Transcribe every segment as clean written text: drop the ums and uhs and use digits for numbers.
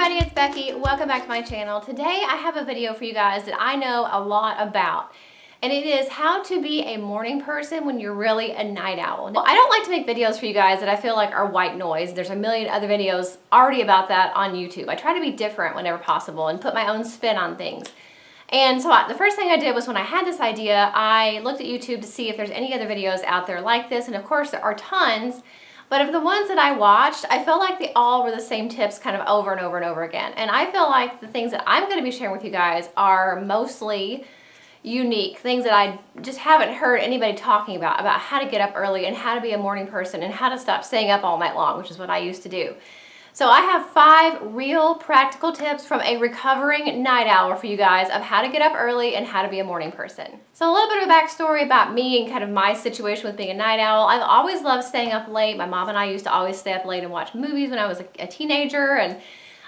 everybody, it's Becky. Welcome back to my channel. Today I have a video for you guys that I know a lot about, and it is how to be a morning person when you're really a night owl. Well, I don't like to make videos for you guys that I feel like are white noise. There's a million other videos already about that on YouTube. I try to be different whenever possible and put my own spin on things. And so the first thing I did was when I had this idea, I looked at YouTube to see if there's any other videos out there like this, and of course there are tons. But of the ones that I watched, I felt like they all were the same tips kind of over and over and over again. And I feel like the things that I'm going to be sharing with you guys are mostly unique, things that I just haven't heard anybody talking about how to get up early and how to be a morning person and how to stop staying up all night long, which is what I used to do. So I have 5 real practical tips from a recovering night owl for you guys of how to get up early and how to be a morning person. So a little bit of a backstory about me and kind of my situation with being a night owl. I've always loved staying up late. My mom and I used to always stay up late and watch movies when I was a teenager, and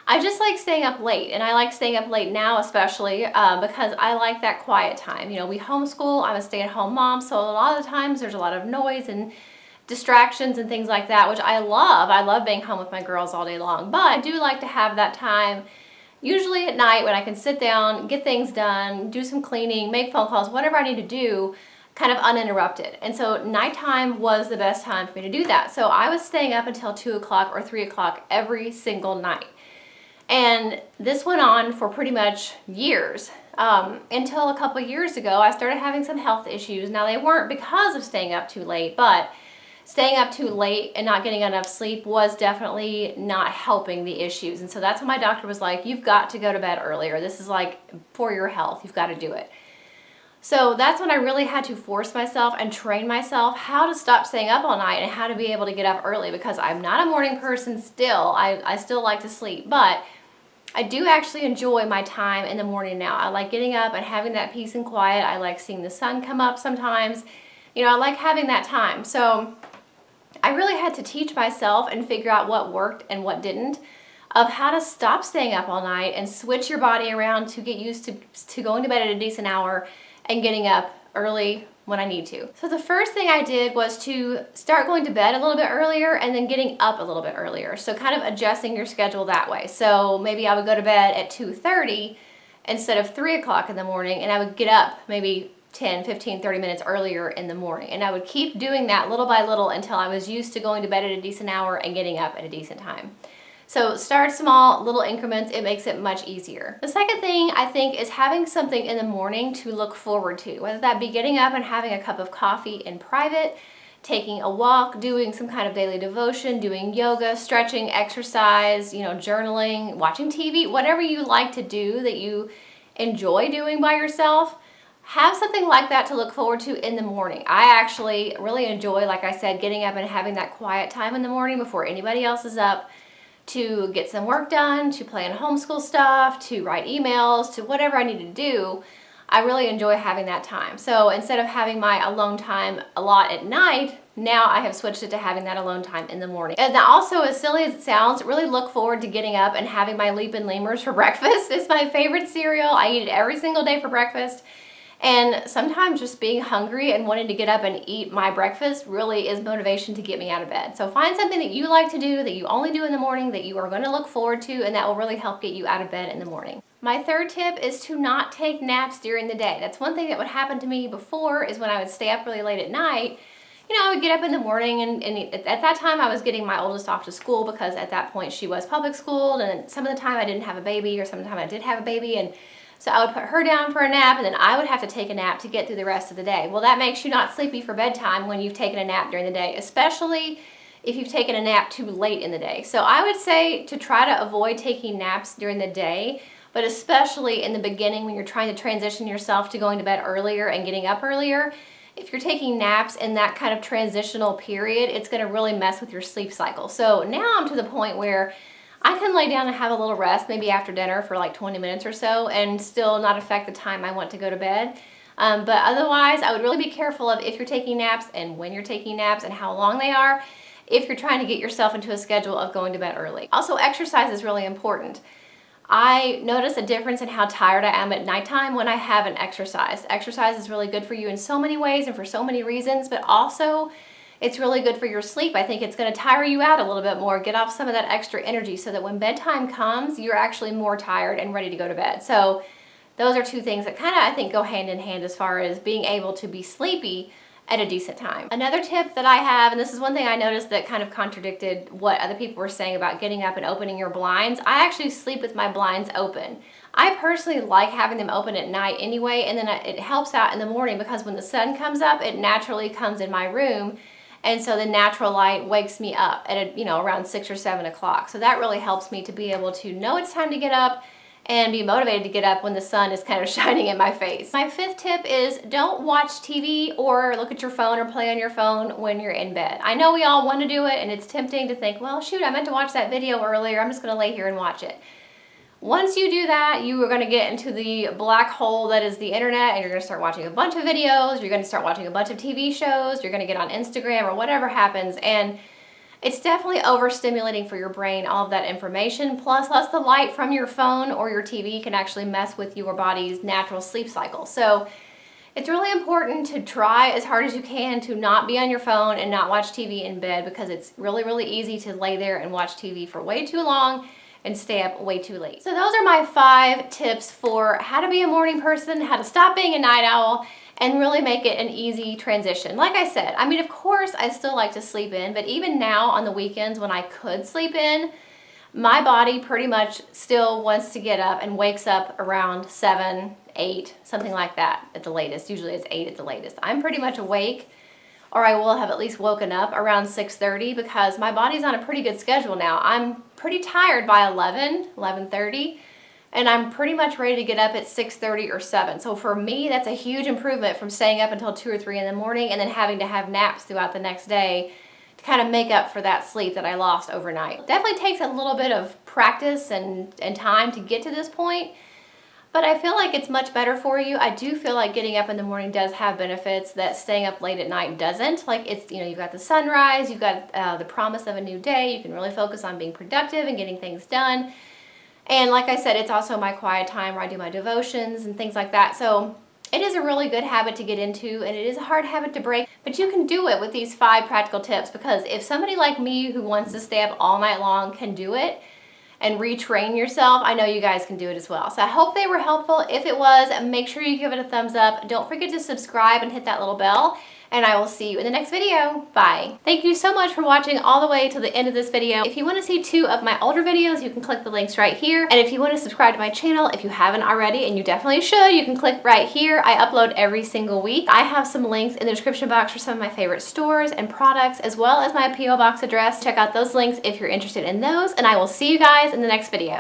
I just like staying up late, and I like staying up late now especially because I like that quiet time. You know, we homeschool, I'm a stay-at-home mom, so a lot of the times there's a lot of noise and distractions and things like that, which I love. I love being home with my girls all day long, but I do like to have that time usually at night when I can sit down, get things done, do some cleaning, make phone calls, whatever I need to do, kind of uninterrupted. And so nighttime was the best time for me to do that. So I was staying up until 2 o'clock or 3 o'clock every single night. And this went on for pretty much years. Until a couple years ago, I started having some health issues. Now, they weren't because of staying up too late, but staying up too late and not getting enough sleep was definitely not helping the issues. And so that's when my doctor was like, you've got to go to bed earlier. This is like for your health. You've got to do it. So that's when I really had to force myself and train myself how to stop staying up all night and how to be able to get up early, because I'm not a morning person still. I still like to sleep, but I do actually enjoy my time in the morning now. I like getting up and having that peace and quiet. I like seeing the sun come up sometimes. You know, I like having that time. So I really had to teach myself and figure out what worked and what didn't, of how to stop staying up all night and switch your body around to get used to going to bed at a decent hour and getting up early when I need to. So the first thing I did was to start going to bed a little bit earlier and then getting up a little bit earlier. So kind of adjusting your schedule that way. So maybe I would go to bed at 2:30 instead of 3 o'clock in the morning, and I would get up maybe 10, 15, 30 minutes earlier in the morning. And I would keep doing that little by little until I was used to going to bed at a decent hour and getting up at a decent time. So start small, little increments. It makes it much easier. The second thing I think is having something in the morning to look forward to, whether that be getting up and having a cup of coffee in private, taking a walk, doing some kind of daily devotion, doing yoga, stretching, exercise, you know, journaling, watching TV, whatever you like to do that you enjoy doing by yourself. Have something like that to look forward to in the morning. I actually really enjoy, like I said, getting up and having that quiet time in the morning before anybody else is up, to get some work done, to plan homeschool stuff, to write emails, to whatever I need to do. I really enjoy having that time. So instead of having my alone time a lot at night, now I have switched it to having that alone time in the morning. And also, as silly as it sounds, really look forward to getting up and having my Leap and Lemurs for breakfast. It's my favorite cereal. I eat it every single day for breakfast. And sometimes just being hungry and wanting to get up and eat my breakfast really is motivation to get me out of bed. So find something that you like to do, that you only do in the morning, that you are going to look forward to, and that will really help get you out of bed in the morning. My third tip is to not take naps during the day. That's one thing that would happen to me before, is when I would stay up really late at night. You know, I would get up in the morning, and at that time I was getting my oldest off to school, because at that point she was public schooled, and some of the time I didn't have a baby, or some of the time I did have a baby, and so I would put her down for a nap, and then I would have to take a nap to get through the rest of the day. Well, that makes you not sleepy for bedtime when you've taken a nap during the day, especially if you've taken a nap too late in the day. So I would say to try to avoid taking naps during the day, but especially in the beginning when you're trying to transition yourself to going to bed earlier and getting up earlier. If you're taking naps in that kind of transitional period, it's going to really mess with your sleep cycle. So now I'm to the point where I can lay down and have a little rest, maybe after dinner for like 20 minutes or so, and still not affect the time I want to go to bed. But otherwise, I would really be careful of if you're taking naps and when you're taking naps and how long they are, if you're trying to get yourself into a schedule of going to bed early. Also, exercise is really important. I notice a difference in how tired I am at nighttime when I haven't exercised. Exercise is really good for you in so many ways and for so many reasons, but also It's really good for your sleep. I think it's going to tire you out a little bit more, get off some of that extra energy so that when bedtime comes, you're actually more tired and ready to go to bed. So those are two things that kind of, I think, go hand in hand as far as being able to be sleepy at a decent time. Another tip that I have, and this is one thing I noticed that kind of contradicted what other people were saying about getting up and opening your blinds. I actually sleep with my blinds open. I personally like having them open at night anyway, and then it helps out in the morning because when the sun comes up, it naturally comes in my room, and so the natural light wakes me up at around 6 or 7 o'clock. So that really helps me to be able to know it's time to get up and be motivated to get up when the sun is kind of shining in my face. My fifth tip is don't watch TV or look at your phone or play on your phone when you're in bed. I know we all want to do it, and it's tempting to think, well, shoot, I meant to watch that video earlier. I'm just going to lay here and watch it. Once you do that, you are going to get into the black hole that is the internet, and you're going to start watching a bunch of videos. You're going to start watching a bunch of TV shows. You're going to get on Instagram or whatever happens, and it's definitely overstimulating for your brain, all of that information. Plus the light from your phone or your TV can actually mess with your body's natural sleep cycle. So it's really important to try as hard as you can to not be on your phone and not watch TV in bed, because it's really, really easy to lay there and watch TV for way too long and stay up way too late. So those are my 5 tips for how to be a morning person, how to stop being a night owl, and really make it an easy transition. Like I said, I mean, of course, I still like to sleep in, but even now on the weekends when I could sleep in, my body pretty much still wants to get up and wakes up around 7, 8, something like that at the latest. Usually it's 8 at the latest. I'm pretty much awake, or I will have at least woken up around 6:30, because my body's on a pretty good schedule now. I'm pretty tired by 11:30. And I'm pretty much ready to get up at 6:30 or 7. So for me, that's a huge improvement from staying up until 2 or 3 in the morning and then having to have naps throughout the next day to kind of make up for that sleep that I lost overnight. It definitely takes a little bit of practice and time to get to this point, but I feel like it's much better for you. I do feel like getting up in the morning does have benefits that staying up late at night doesn't. Like it's, you've got the sunrise, you've got the promise of a new day. You can really focus on being productive and getting things done. And like I said, it's also my quiet time where I do my devotions and things like that. So it is a really good habit to get into, and it is a hard habit to break, but you can do it with these 5 practical tips, because if somebody like me who wants to stay up all night long can do it and retrain yourself, I know you guys can do it as well. So I hope they were helpful. If it was, make sure you give it a thumbs up. Don't forget to subscribe and hit that little bell, and I will see you in the next video. Bye. Thank you so much for watching all the way to the end of this video. If you want to see 2 of my older videos, you can click the links right here. And if you want to subscribe to my channel, if you haven't already, and you definitely should, you can click right here. I upload every single week. I have some links in the description box for some of my favorite stores and products, as well as my P.O. Box address. Check out those links if you're interested in those, and I will see you guys in the next video.